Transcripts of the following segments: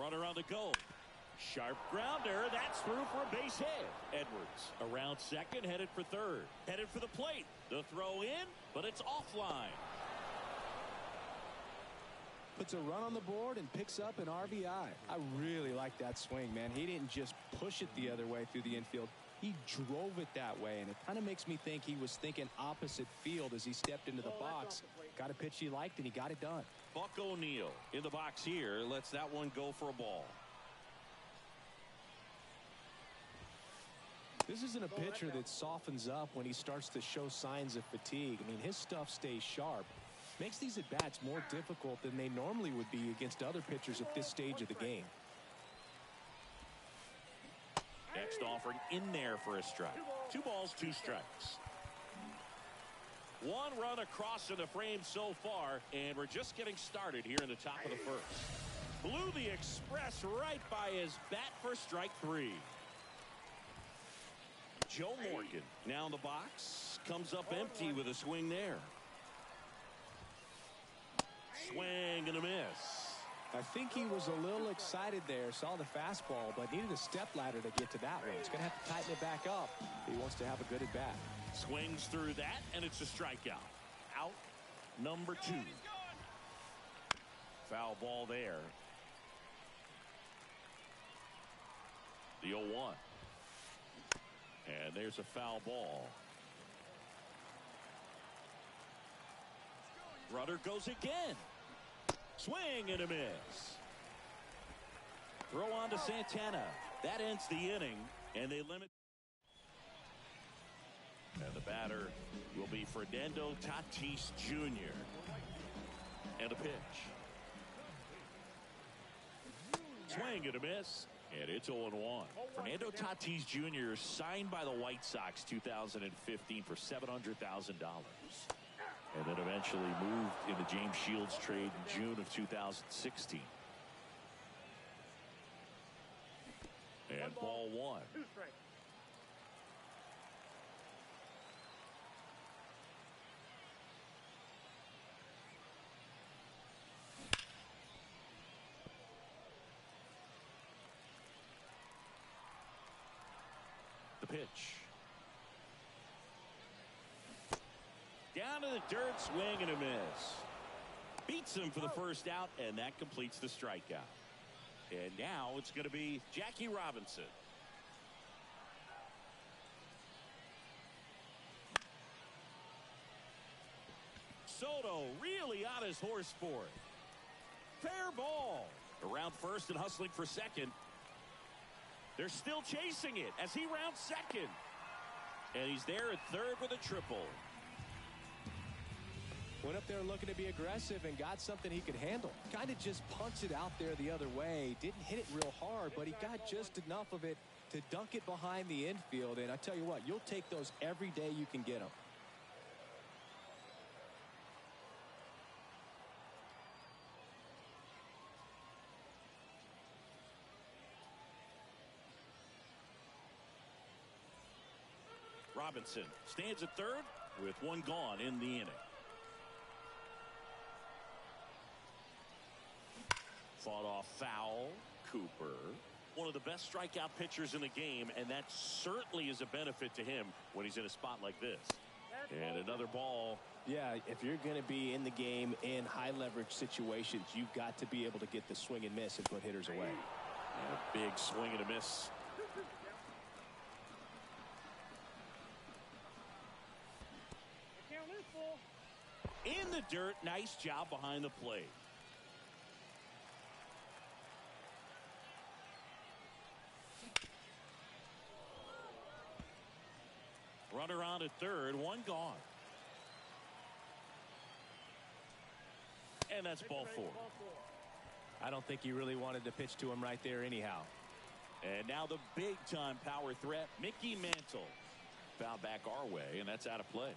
Runner on the go. Sharp grounder. That's through for a base hit. Edwards around second, headed for third. Headed for the plate. The throw in, but it's offline. Puts a run on the board and picks up an RBI. I really like that swing, man. He didn't just push it the other way through the infield. He drove it that way, and it kind of makes me think he was thinking opposite field as he stepped into the box. Got a pitch he liked, and he got it done. Buck O'Neil in the box here. Lets that one go for a ball. This isn't a pitcher that softens up when he starts to show signs of fatigue. I mean, his stuff stays sharp. Makes these at-bats more difficult than they normally would be against other pitchers at this stage of the game. Next offering in there for a strike. 2 balls, 2 strikes. 1 run across in the frame so far, and we're just getting started here in the top of the first. Blew the express right by his bat for strike 3. Joe Morgan now in the box. Comes up empty with a swing there. Swing and a miss. I think he was a little excited there, saw the fastball, but needed a step ladder to get to that one. He's going to have to tighten it back up if he wants to have a good at bat. Swings through that, and it's a strikeout. Out number 2. Foul ball there. The 0-1. And there's a foul ball. Runner goes again. Swing and a miss. Throw on to Santana. That ends the inning, and they limit. And the batter will be Fernando Tatis Jr. And a pitch. Swing and a miss. And it's 0-1. Fernando Tatis Jr. signed by the White Sox 2015 for $700,000. And then eventually moved in the James Shields trade in June of 2016. And ball 1. The pitch. Down to the dirt, swing and a miss. Beats him for the first out, and that completes the strikeout. And now it's going to be Jackie Robinson. Soto really on his horse for it. Fair ball. Around first and hustling for second. They're still chasing it as he rounds second. And he's there at third with a triple. Went up there looking to be aggressive and got something he could handle. Kind of just punched it out there the other way. Didn't hit it real hard, but he got just enough of it to dunk it behind the infield. And I tell you what, you'll take those every day you can get them. Robinson stands at third with 1 gone in the inning. Fought off foul. Cooper, one of the best strikeout pitchers in the game, and that certainly is a benefit to him when he's in a spot like this. And another ball. Yeah, if you're going to be in the game in high leverage situations, you've got to be able to get the swing and miss and put hitters away. And a big swing and a miss. In the dirt, nice job behind the plate. Runner on at third, 1 gone. And that's ball 4. I don't think he really wanted to pitch to him right there anyhow. And now the big time power threat, Mickey Mantle. Foul back our way, and that's out of play.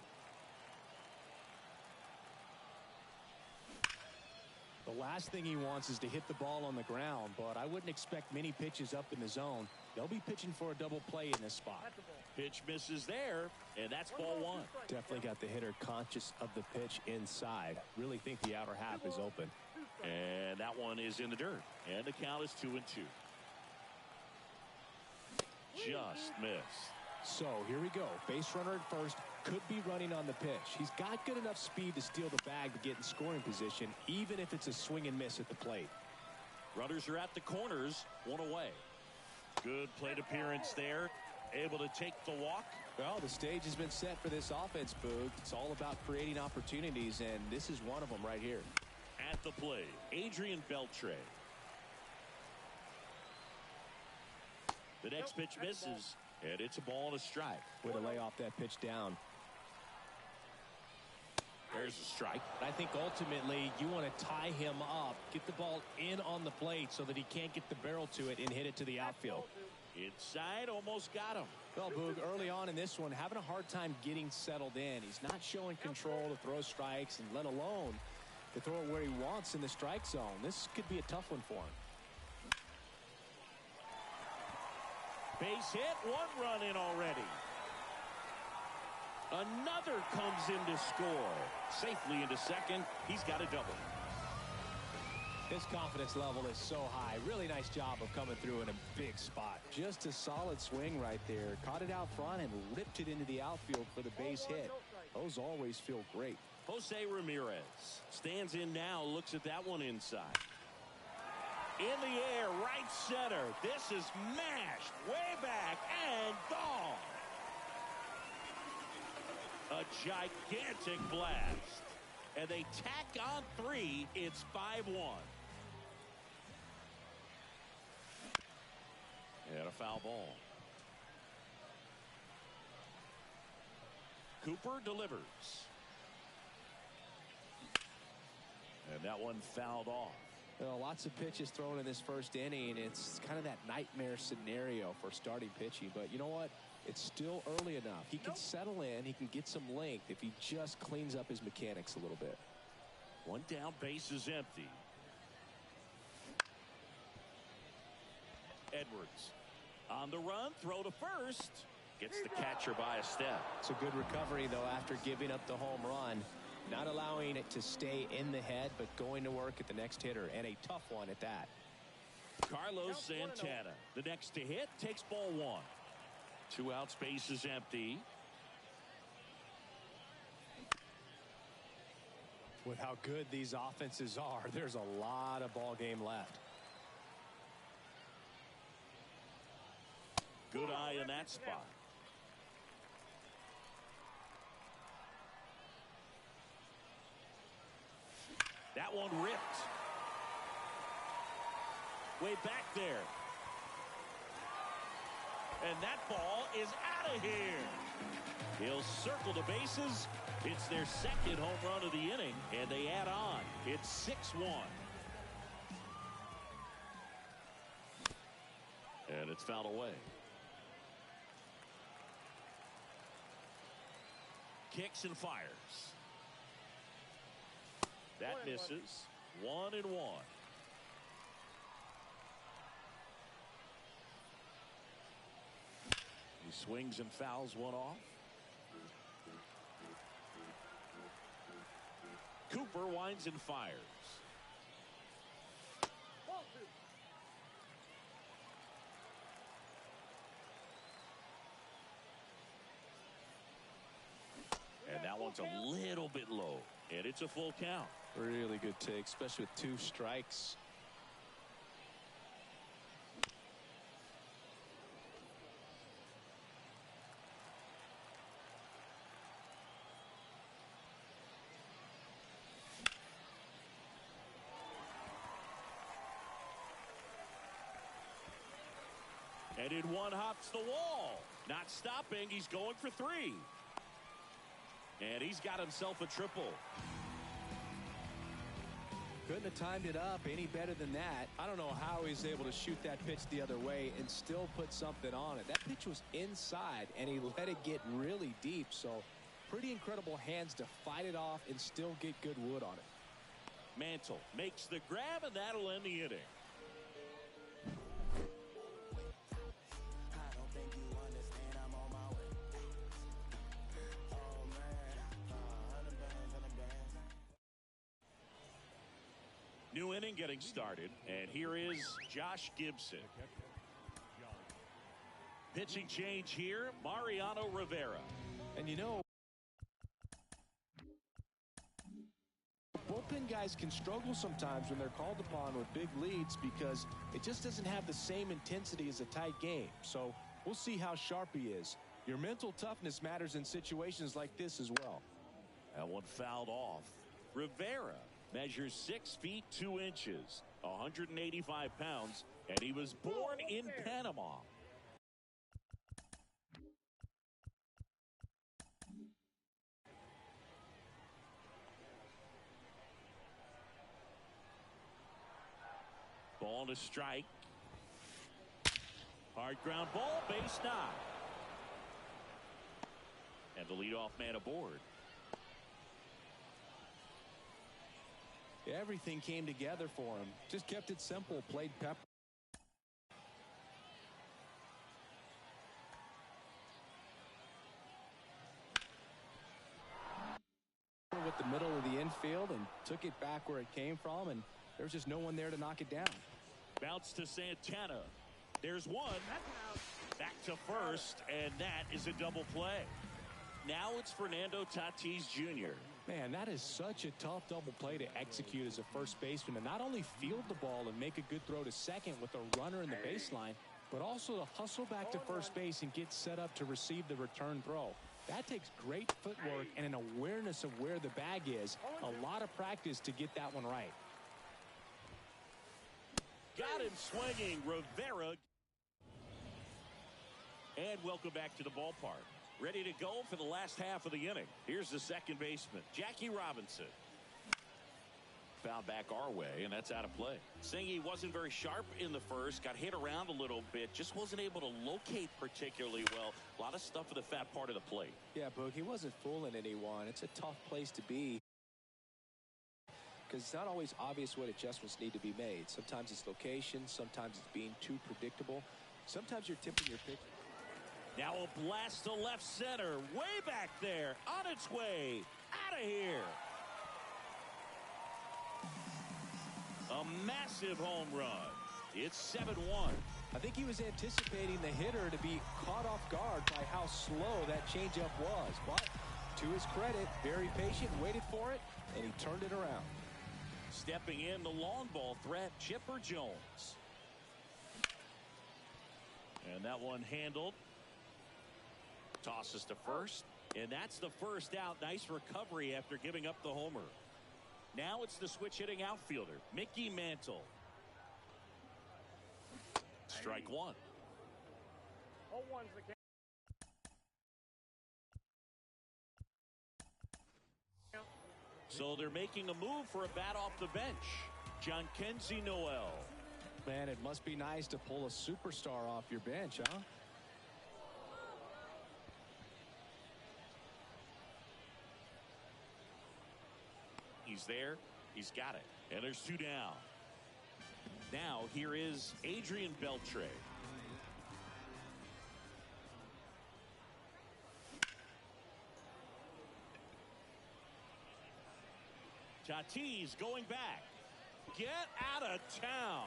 The last thing he wants is to hit the ball on the ground, but I wouldn't expect many pitches up in the zone. They'll be pitching for a double play in this spot. Pitch misses there, and that's ball 1. Definitely got the hitter conscious of the pitch inside. Really think the outer half is open. And that one is in the dirt. And the count is 2-2. Just missed. So here we go. Base runner at first. Could be running on the pitch. He's got good enough speed to steal the bag to get in scoring position, even if it's a swing and miss at the plate. Runners are at the corners, one away. Good plate appearance there. Able to take the walk. Well, the stage has been set for this offense, Boog. It's all about creating opportunities, and this is one of them right here. At the plate, Adrian Beltre. The next pitch misses, and it's a ball and a strike. Way to lay off that pitch down. There's a strike. I think ultimately you want to tie him up, get the ball in on the plate so that he can't get the barrel to it and hit it to the outfield. Inside, almost got him. Well, Boog, early on in this one, having a hard time getting settled in. He's not showing control to throw strikes, and let alone to throw it where he wants in the strike zone. This could be a tough one for him. Base hit, one run in already. Another comes in to score. Safely into second. He's got a double. His confidence level is so high. Really nice job of coming through in a big spot. Just a solid swing right there. Caught it out front and ripped it into the outfield for the base hit. Those always feel great. Jose Ramirez stands in now, looks at that one inside. In the air, right center. This is mashed way back and gone. A gigantic blast. And they tack on 3. It's 5-1. And a foul ball. Cooper delivers. And that one fouled off. Well, lots of pitches thrown in this first inning. It's kind of that nightmare scenario for starting pitching. But you know what? It's still early enough. He can settle in. He can get some length if he just cleans up his mechanics a little bit. One down, base is empty. Edwards on the run, throw to first. Gets the catcher by a step. It's a good recovery, though, after giving up the home run. Not allowing it to stay in the head, but going to work at the next hitter, and a tough one at that. Carlos Santana, the next to hit, takes ball 1. 2 outs, base is empty. With how good these offenses are, there's a lot of ball game left. Good eye in that spot. That one ripped. Way back there. And that ball is out of here. He'll circle the bases. It's their second home run of the inning, and they add on. It's 6-1. And it's fouled away. Kicks and fires. That misses. 1-1. He swings and fouls one off. Cooper winds and fires. And that one's a little bit low. And it's a full count. Really good take, especially with 2 strikes. And in one hops the wall. Not stopping. He's going for 3. And he's got himself a triple. Couldn't have timed it up any better than that. I don't know how he's able to shoot that pitch the other way and still put something on it. That pitch was inside, and he let it get really deep. So pretty incredible hands to fight it off and still get good wood on it. Mantle makes the grab, and that'll end the inning. New inning. inning getting started, and here is Josh Gibson. Pitching change here, Mariano Rivera. And you know, bullpen guys can struggle sometimes when they're called upon with big leads because it just doesn't have the same intensity as a tight game. So we'll see how sharp he is. Your mental toughness matters in situations like this as well. That one fouled off. Rivera measures 6 feet 2 inches, 185 pounds, and he was born in Panama. Ball to strike. Hard ground ball, base knock. And the leadoff man aboard. Everything came together for him. Just kept it simple, played pepper. With the middle of the infield and took it back where it came from, and there was just no one there to knock it down. Bounce to Santana. There's one. Back to first, and that is a double play. Now it's Fernando Tatis Jr. Man, that is such a tough double play to execute as a first baseman, and not only field the ball and make a good throw to second with a runner in the baseline, but also to hustle back to first base and get set up to receive the return throw. That takes great footwork and an awareness of where the bag is. A lot of practice to get that one right. Got him swinging, Rivera. And welcome back to the ballpark. Ready to go for the last half of the inning. Here's the second baseman, Jackie Robinson. Found back our way, and that's out of play. Singy wasn't very sharp in the first, got hit around a little bit, just wasn't able to locate particularly well. A lot of stuff for the fat part of the plate. Yeah, Boog, he wasn't fooling anyone. It's a tough place to be because it's not always obvious what adjustments need to be made. Sometimes it's location, sometimes it's being too predictable. Sometimes you're tipping your pitch. Now a blast to left center, way back there, on its way, out of here. A massive home run. It's 7-1. I think he was anticipating the hitter to be caught off guard by how slow that changeup was. But to his credit, very patient, waited for it, and he turned it around. Stepping in the long ball threat, Chipper Jones. And that one handled. Tosses to first, and that's the first out. Nice recovery after giving up the homer. Now it's the switch hitting outfielder, Mickey Mantle. Strike one. So they're making a move for a bat off the bench. Jhonkensy Noel. Man, it must be nice to pull a superstar off your bench, huh? He's there. He's got it. And there's 2 down. Now here is Adrian Beltre. Tatis going back. Get out of town.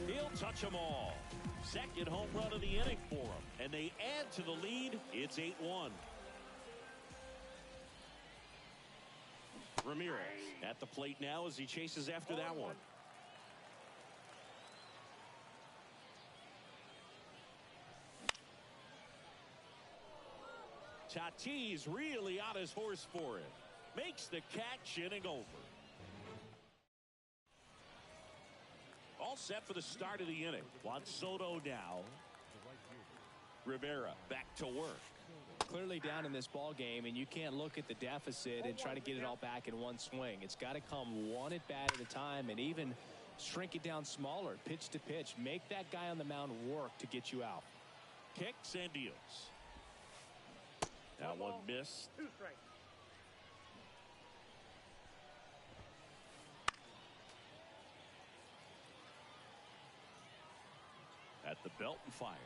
He'll touch them all. Second home run of the inning for him. And they add to the lead. It's 8-1. Ramirez at the plate now as he chases after that one. Tatis really on his horse for it. Makes the catch, inning over. All set for the start of the inning. Juan Soto now. Rivera back to work. Clearly down in this ball game, and you can't look at the deficit and try to get it all back in one swing. It's got to come one at bat at a time, and even shrink it down smaller, pitch to pitch. Make that guy on the mound work to get you out. Kicks and deals. That one missed. 2 strikes. At the belt and fires.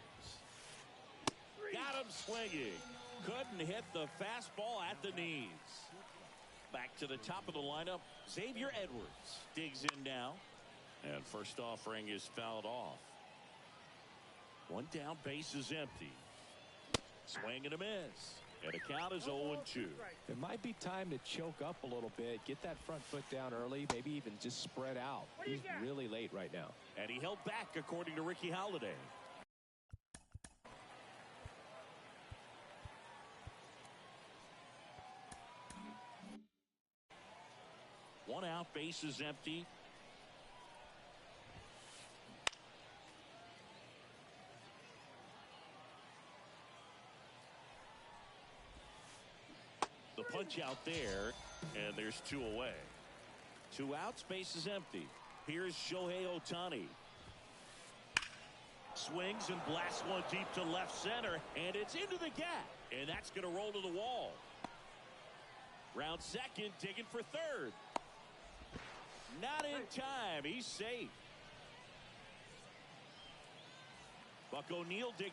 Got him swinging. Couldn't hit the fastball at the knees. Back to the top of the lineup, Xavier Edwards digs in now. And first offering is fouled off. One down, base is empty. Swing and a miss. And the count is 0-2. It might be time to choke up a little bit, get that front foot down early, maybe even just spread out. He's really late right now. And he held back, according to Ricky Holiday. One out, base is empty. The punch out there, and there's 2 away. 2 outs, base is empty. Here's Shohei Ohtani. Swings and blasts one deep to left center, and it's into the gap. And that's going to roll to the wall. Round second, digging for third. Not in time. He's safe. Buck O'Neil digging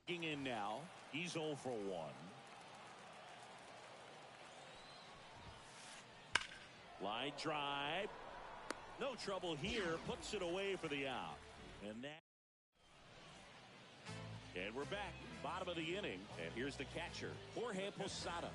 in now. He's 0 for 1. Line drive. No trouble here. Puts it away for the out. And we're back. Bottom of the inning. And here's the catcher, Jorge Posada.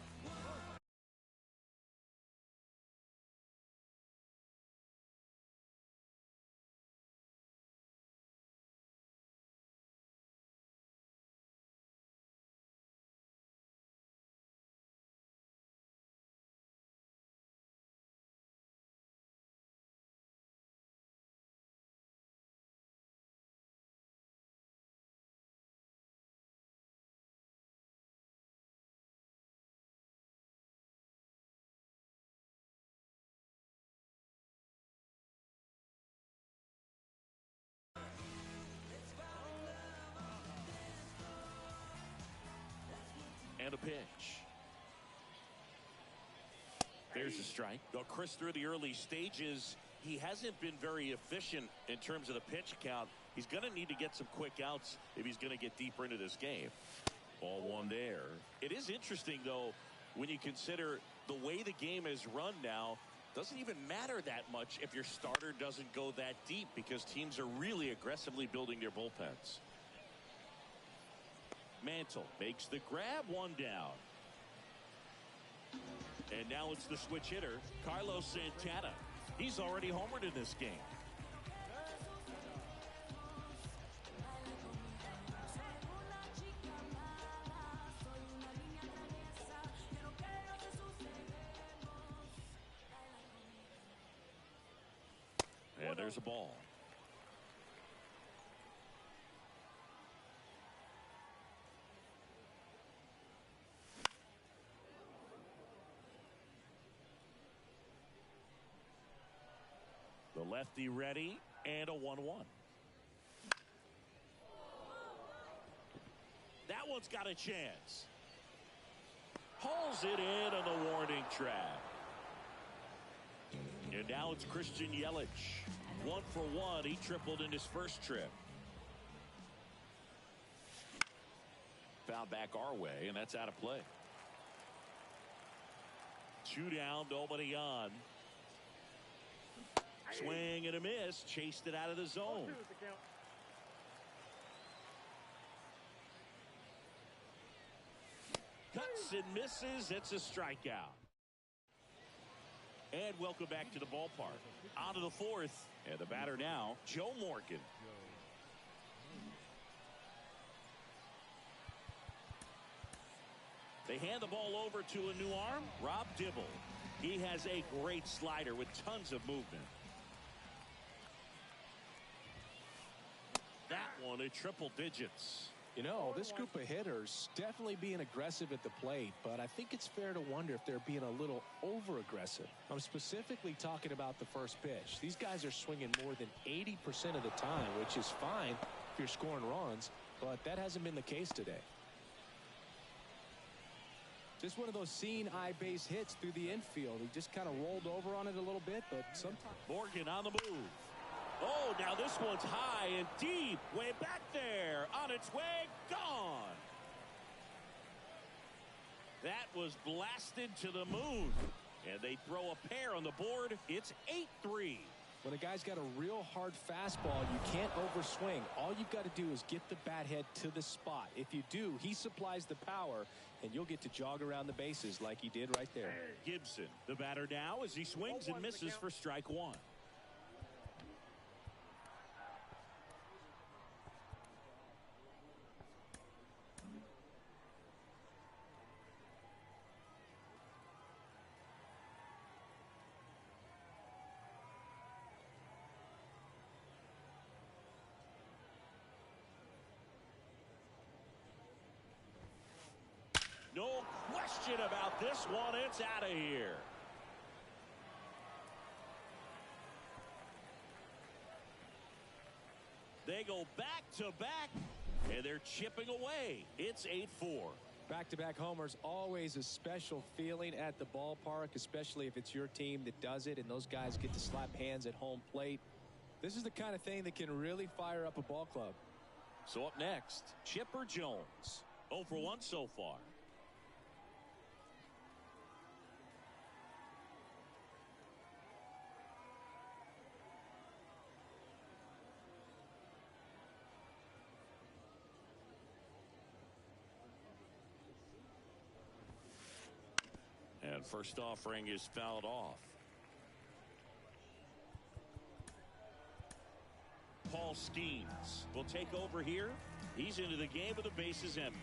And a pitch. There's a strike. Though Chris, through the early stages, he hasn't been very efficient in terms of the pitch count. He's going to need to get some quick outs if he's going to get deeper into this game. Ball one there. It is interesting, though, when you consider the way the game is run now. Doesn't even matter that much if your starter doesn't go that deep, because teams are really aggressively building their bullpens. Mantle makes the grab, one down. And now it's the switch hitter, Carlos Santana. He's already homered in this game. And there's a ball. The lefty ready, and a 1-1. That one's got a chance. Hauls it in on the warning track. And now it's Christian Yelich. 1 for 1. He tripled in his first trip. Foul back our way, and that's out of play. 2 down, nobody on. Swing and a miss. Chased it out of the zone. Cuts and misses. It's a strikeout. And welcome back to the ballpark. On to the fourth. And the batter now, Joe Morgan. They hand the ball over to a new arm, Rob Dibble. He has a great slider with tons of movement. That one at triple digits. You know, this group of hitters definitely being aggressive at the plate, but I think it's fair to wonder if they're being a little over-aggressive. I'm specifically talking about the first pitch. These guys are swinging more than 80% of the time, which is fine if you're scoring runs, but that hasn't been the case today. Just one of those seeing eye base hits through the infield. He just kind of rolled over on it a little bit, but sometimes. Morgan on the move. Oh, now this one's high and deep. Way back there. On its way. Gone. That was blasted to the moon. And they throw a pair on the board. It's 8-3. When a guy's got a real hard fastball, you can't overswing. All you've got to do is get the bat head to the spot. If you do, he supplies the power, and you'll get to jog around the bases like he did right there. Gibson, the batter now, as he swings and misses for strike one. No question about this one. It's out of here. They go back to back, and they're chipping away. It's 8-4. Back-to-back homers, always a special feeling at the ballpark, especially if it's your team that does it and those guys get to slap hands at home plate. This is the kind of thing that can really fire up a ball club. So up next, Chipper Jones. 0 for 1 so far. And first offering is fouled off. Paul Skeens will take over here. He's into the game with the bases empty.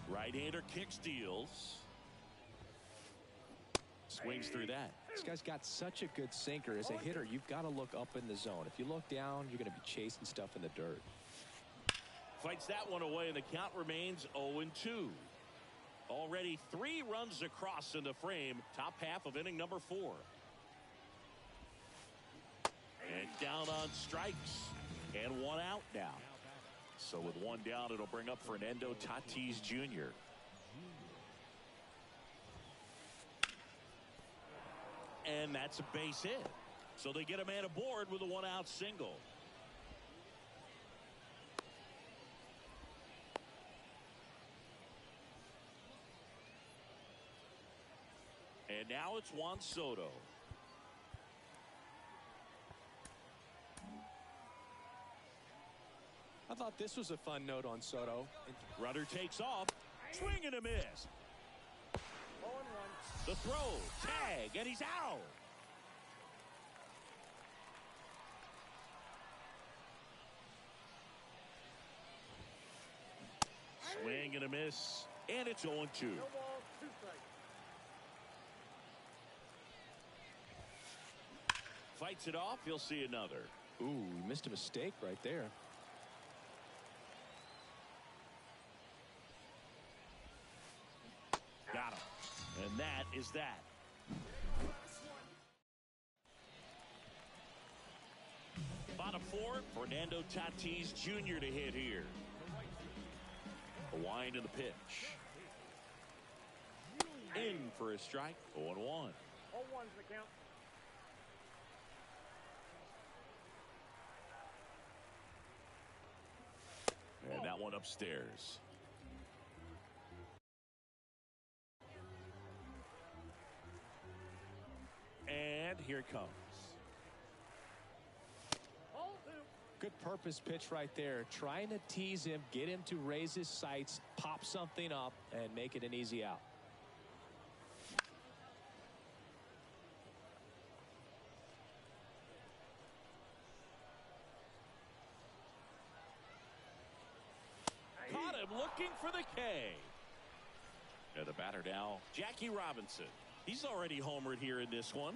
Right-hander kick steals. Swings through that. This guy's got such a good sinker. As a hitter, you've got to look up in the zone. If you look down, you're going to be chasing stuff in the dirt. Fights that one away, and the count remains 0-2. Already 3 runs across in the frame. Top half of inning number 4. And down on strikes. And 1 out now. So with 1 down, it'll bring up Fernando Tatis Jr. And that's a base hit. So they get a man aboard with a 1-out single. And now it's Juan Soto. I thought this was a fun note on Soto. Runner takes off. Swing and a miss. The throw. Tag. And he's out. Swing and a miss. And it's 0-2. Fights it off. He'll see another. Ooh, he missed a mistake right there. Got him. And that is that. Bottom 4, Fernando Tatis Jr. to hit here. A wind in the pitch. In for a strike. 0-1. 0-1's the count. And that one upstairs. And here it comes. Good purpose pitch right there. Trying to tease him, get him to raise his sights, pop something up, and make it an easy out. Caught him looking for the K. And the batter now, Jackie Robinson. He's already homered here in this one.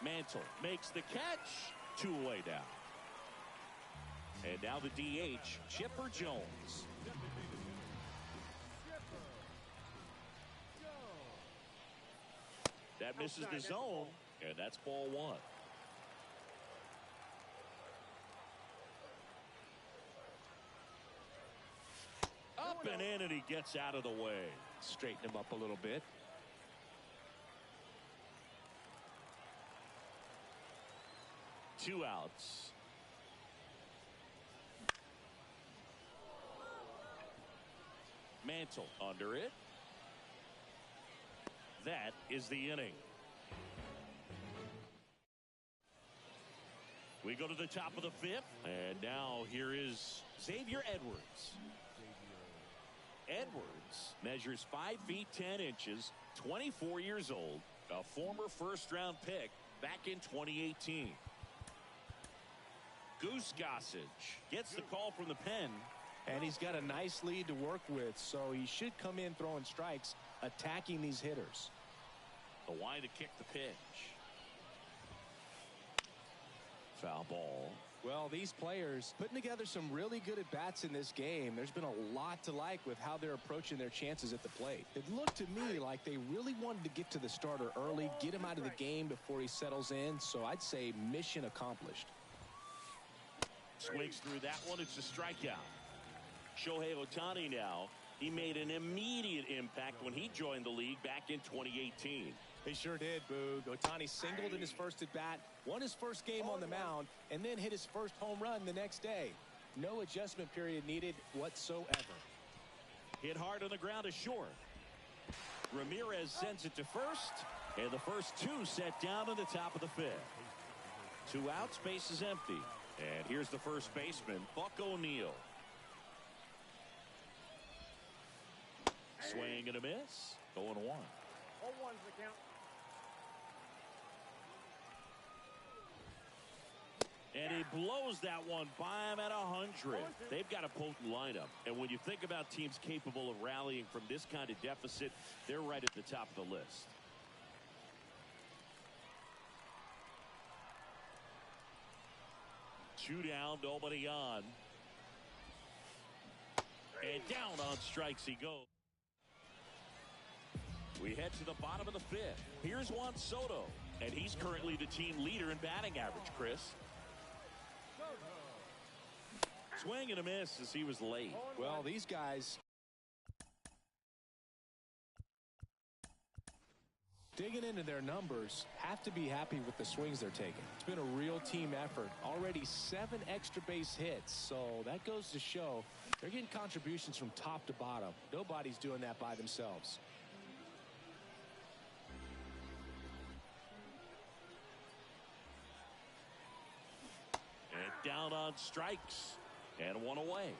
Mantle makes the catch. 2 away down. And now the DH, Chipper Jones. That misses the zone, and that's ball 1. Ripping in, and he gets out of the way. Straighten him up a little bit. Two outs. Mantle under it. That is the inning. We go to the top of the fifth, and now here is Xavier Edwards. Edwards measures 5 feet 10 inches, 24 years old, a former first-round pick back in 2018. Goose Gossage gets the call from the pen. And he's got a nice lead to work with, so he should come in throwing strikes, attacking these hitters. The line to kick the pitch. Foul ball. Well, these players putting together some really good at-bats in this game. There's been a lot to like with how they're approaching their chances at the plate. It looked to me like they really wanted to get to the starter early, get him out of the game before he settles in, so I'd say mission accomplished. Swings through that one. It's a strikeout. Shohei Ohtani now. He made an immediate impact when he joined the league back in 2018. He sure did, Boog. Ohtani singled in his first at-bat, won his first game on the mound, and then hit his first home run the next day. No adjustment period needed whatsoever. Hit hard on the ground to short. Ramirez sends it to first, and the first two set down on the top of the fifth. 2 outs, base is empty. And here's the first baseman, Buck O'Neil. Swing and a miss. 0-1. 0-1's the count. And he blows that one by him at 100. They've got a potent lineup. And when you think about teams capable of rallying from this kind of deficit, they're right at the top of the list. Two down, nobody on. And down on strikes he goes. We head to the bottom of the fifth. Here's Juan Soto, and he's currently the team leader in batting average, Chris. Swing and a miss as he was late. Well, these guys digging into their numbers have to be happy with the swings they're taking. It's been a real team effort. Already 7 extra base hits, so that goes to show they're getting contributions from top to bottom. Nobody's doing that by themselves. And down on strikes. And one away.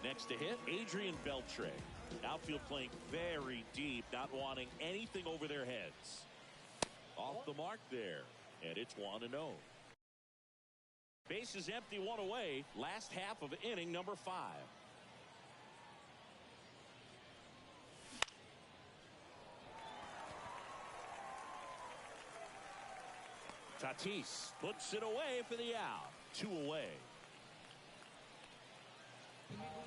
Next to hit, Adrian Beltre. Outfield playing very deep, not wanting anything over their heads. Off the mark there. And it's 1-0. Base is empty, 1 away. Last half of inning number 5. Tatis puts it away for the out. 2 away.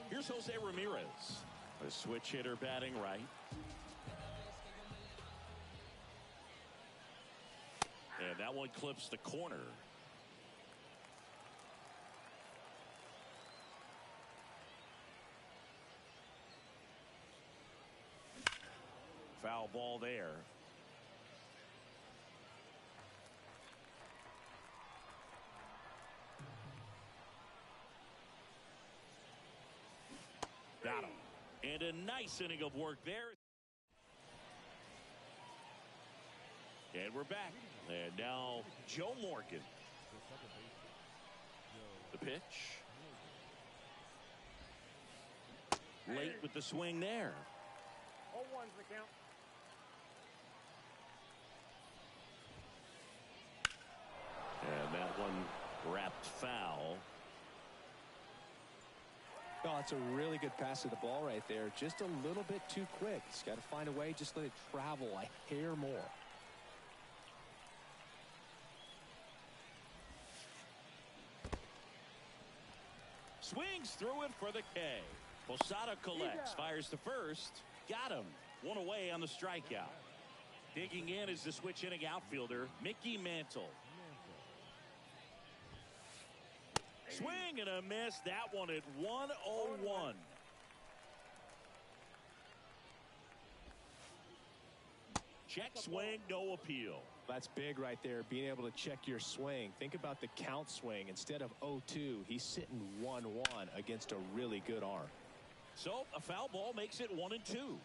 Here's Jose Ramirez. A switch hitter batting right. And that one clips the corner. Foul ball there. Got him. And a nice inning of work there. And we're back. And now Joe Morgan. The pitch. Late with the swing there. 0-1's the count. And that one wrapped foul. Oh, it's a really good pass to the ball right there. Just a little bit too quick. He's got to find a way, just let it travel a hair more. Swings through it for the K. Posada collects, fires to first. Got him. 1 away on the strikeout. Digging in is the switch hitting outfielder, Mickey Mantle. Swing and a miss. That one at 101. Check swing, no appeal. That's big right there, being able to check your swing. Think about the count swing. Instead of 0-2, he's sitting 1-1 against a really good arm. So a foul ball makes it 1-2.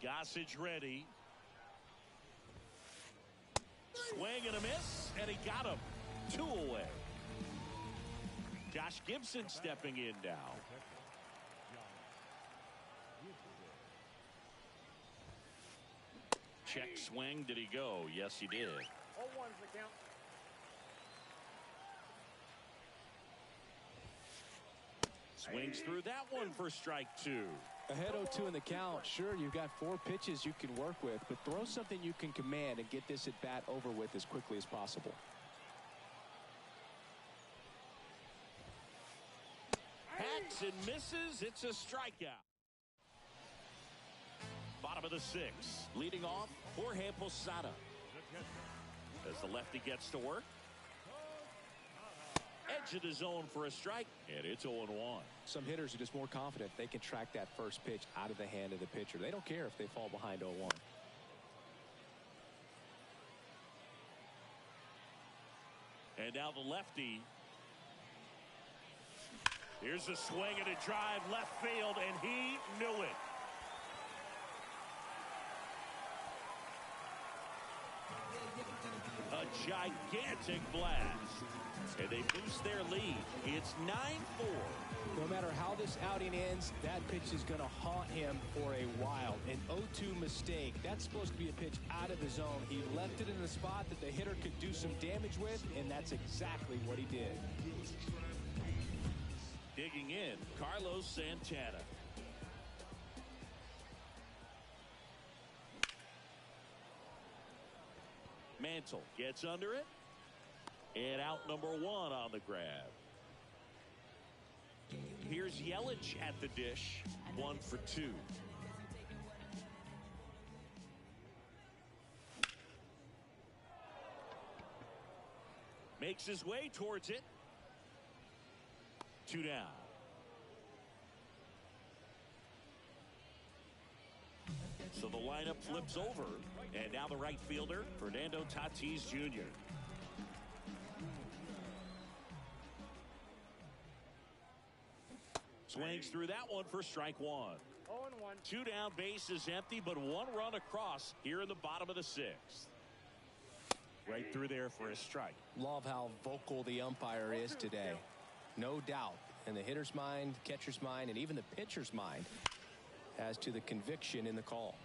Gossage ready. Swing and a miss, and he got him. 2 away. Josh Gibson stepping in now. Check swing. Did he go? Yes, he did. 0-1's the count. Swings through that one for strike 2. Ahead 0-2 in the count. Sure, you've got 4 pitches you can work with, but throw something you can command and get this at bat over with as quickly as possible. Hacks and misses. It's a strikeout. Bottom of the 6th. Leading off, Jorge Posada. As the lefty gets to work. Edge of the zone for a strike, and it's 0-1. Some hitters are just more confident they can track that first pitch out of the hand of the pitcher. They don't care if they fall behind 0-1. And now the lefty. Here's a swing and a drive left field, and he knew it. A gigantic blast. And they boost their lead. It's 9-4. No matter how this outing ends, that pitch is going to haunt him for a while. An 0-2 mistake. That's supposed to be a pitch out of the zone. He left it in a spot that the hitter could do some damage with, and that's exactly what he did. Digging in, Carlos Santana. Mantle gets under it. And out number 1 on the grab. Here's Yelich at the dish. 1 for 2. Makes his way towards it. 2 down. So the lineup flips over. And now the right fielder, Fernando Tatis Jr. Swings through that one for strike 1. 0-1. 2 down, base is empty, but 1 run across here in the bottom of the 6th. Right through there for a strike. Love how vocal the umpire is today. No doubt in the hitter's mind, catcher's mind, and even the pitcher's mind as to the conviction in the call.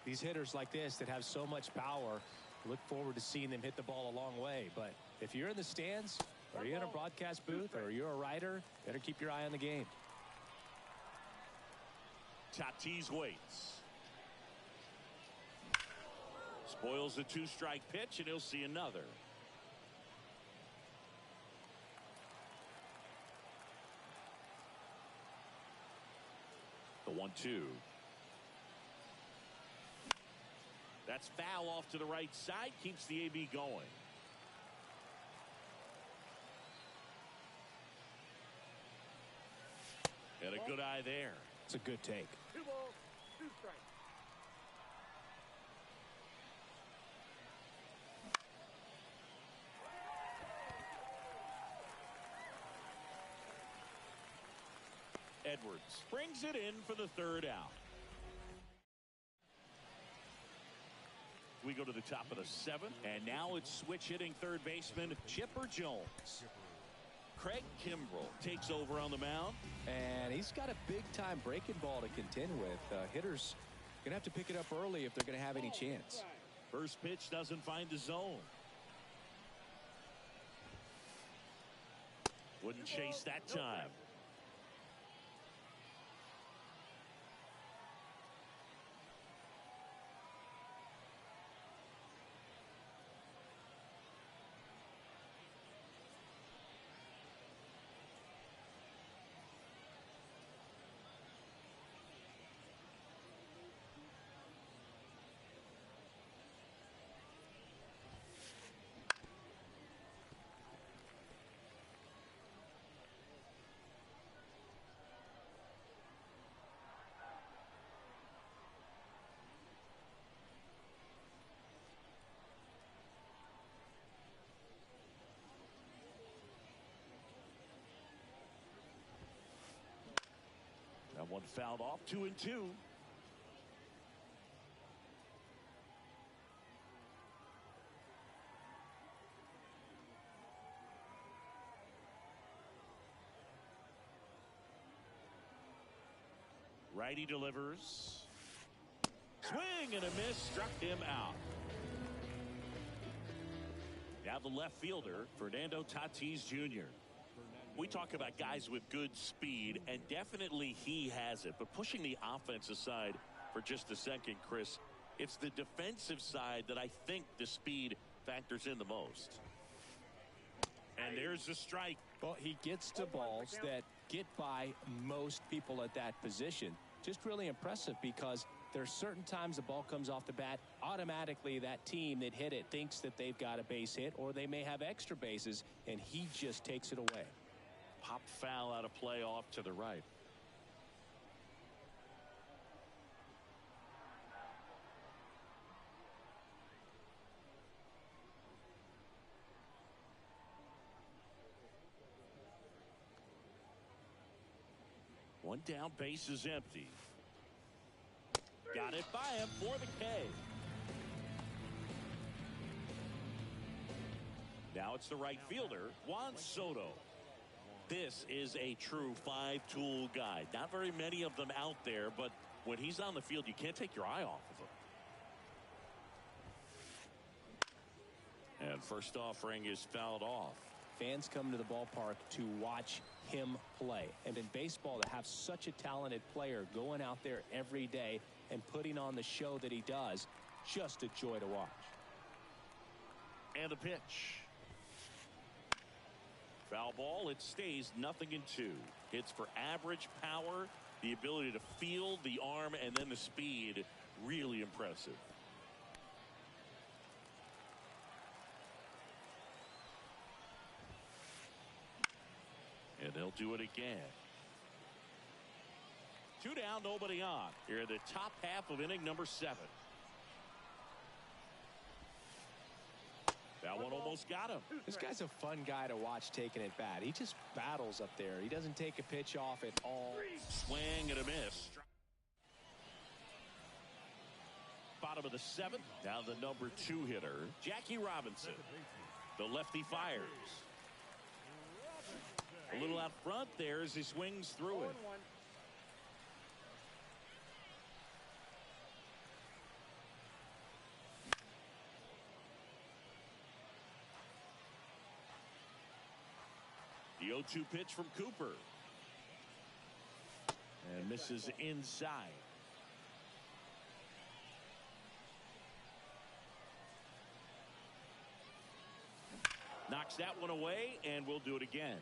These hitters like this that have so much power, look forward to seeing them hit the ball a long way. But if you're in the stands, or you're in a broadcast booth, or you're a writer, better keep your eye on the game. Tatis waits. Spoils the 2-strike pitch, and he'll see another. The 1-2. That's foul off to the right side, keeps the AB going. And a good eye there. It's a good take. 2 balls, 2 strikes. Edwards brings it in for the 3rd out. We go to the top of the 7th, and now it's switch hitting third baseman Chipper Jones. Craig Kimbrell takes over on the mound. And he's got a big-time breaking ball to contend with. Hitters going to have to pick it up early if they're going to have any chance. First pitch doesn't find the zone. Wouldn't chase that time. One fouled off, 2-2. Righty delivers. Swing and a miss, struck him out. Now the left fielder, Fernando Tatis Jr. We talk about guys with good speed, and definitely he has it. But pushing the offense aside for just a second, Chris, it's the defensive side that I think the speed factors in the most. And there's the strike. Well, he gets to balls that get by most people at that position. Just really impressive because there's certain times the ball comes off the bat, automatically that team that hit it thinks that they've got a base hit or they may have extra bases, and he just takes it away. Pop foul out of play off to the right. One down, base is empty. Got it by him for the K. Now it's the right fielder, Juan Soto. This is a true five-tool guy. Not very many of them out there, but when he's on the field, you can't take your eye off of him. And first offering is fouled off. Fans come to the ballpark to watch him play. And in baseball, to have such a talented player going out there every day and putting on the show that he does, just a joy to watch. And the pitch. Foul ball. It stays 0-2. Hits for average power, the ability to field the arm, and then the speed. Really impressive. And they'll do it again. 2 down, nobody on. Here in the top half of inning number 7. That one almost got him. This guy's a fun guy to watch taking it bat. He just battles up there. He doesn't take a pitch off at all. Swing and a miss. Bottom of the 7th. Now the number 2 hitter, Jackie Robinson. The lefty fires. A little out front there as he swings through it. The 0-2 pitch from Cooper. And misses inside. Knocks that one away, and we'll do it again.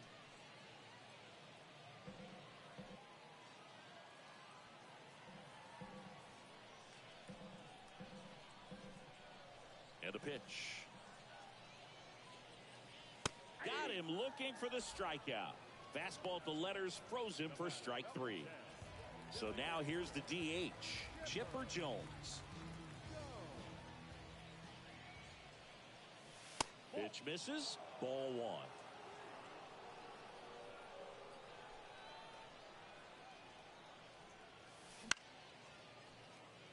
And the pitch. Got him looking for the strikeout. Fastball to letters froze him for strike 3. So now here's the DH, Chipper Jones. Pitch misses, ball 1.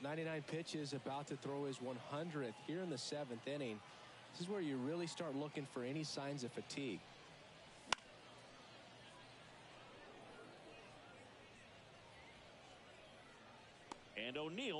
99 pitches, about to throw his 100th here in the 7th inning. This is where you really start looking for any signs of fatigue. And O'Neill